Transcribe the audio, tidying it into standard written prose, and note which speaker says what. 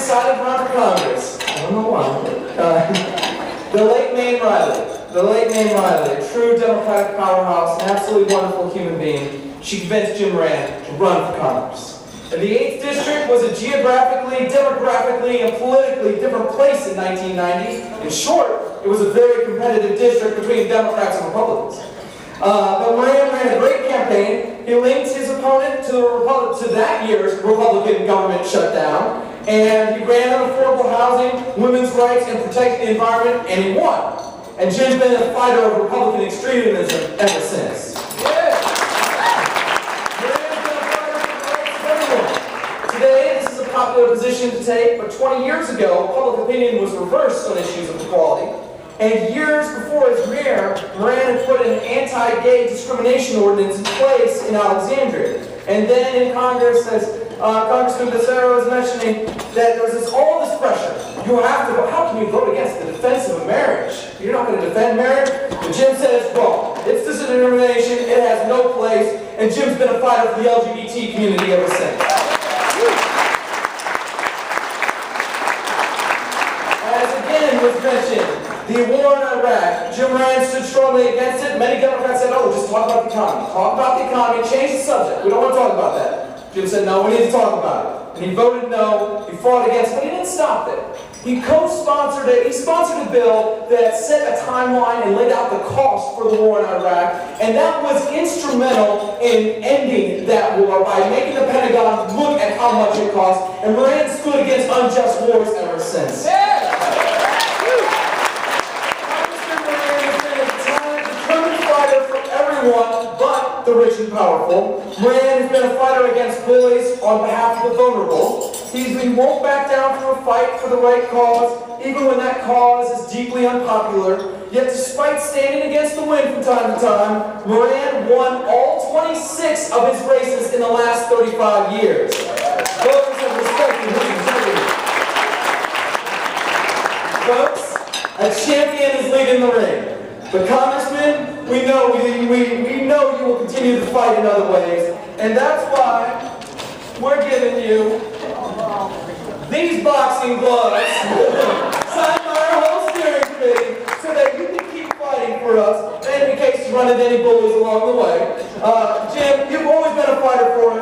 Speaker 1: decided to run for Congress. I don't know why. The late Maine Riley. The late Maine Riley, a true Democratic powerhouse, an absolutely wonderful human being. She convinced Jim Moran to run for Congress. And the 8th District was a geographically, demographically, and politically different place in 1990. In short, it was a very competitive district between Democrats and Republicans. But Moran ran a great campaign. He linked his opponent to that year's Republican government shutdown, and he ran on affordable housing, women's rights, and protecting the environment, and he won. And Jim's been a fighter of Republican extremism ever since. Today, this is a popular position to take, but 20 years ago, public opinion was reversed on issues of equality. And years before his mayor, Moran had put an anti-gay discrimination ordinance in place in Alexandria. And then in Congress, as Congressman Becerra was mentioning, that there was all this pressure. You have to vote. How can you vote against the defense of a marriage? You're not going to defend marriage? But Jim says, wrong. It's discrimination. It has no place. And Jim's been a fighter for the LGBT community ever since. As again was mentioned, the war in Iraq, Jim Moran stood strongly against it. Many Democrats said, oh, just talk about the economy. Talk about the economy, change the subject. We don't want to talk about that. Jim said, no, we need to talk about it. And he voted no, he fought against it, but he didn't stop there. He co-sponsored it. He sponsored a bill that set a timeline and laid out the cost for the war in Iraq, and that was instrumental in ending that war by making the Pentagon look at how much it cost, and Moran stood against unjust wars ever since. But the rich and powerful. Moran has been a fighter against bullies on behalf of the vulnerable. He won't back down from a fight for the right cause, even when that cause is deeply unpopular. Yet despite standing against the wind from time to time, Moran won all 26 of his races in the last 35 years. Voters have respected his integrity. Folks, a champion is leading the ring. But Congressman, we know you will continue to fight in other ways, and that's why we're giving you these boxing gloves signed by our whole steering committee so that you can keep fighting for us and in case you run into any bullies along the way. Jim, you've always been a fighter for us.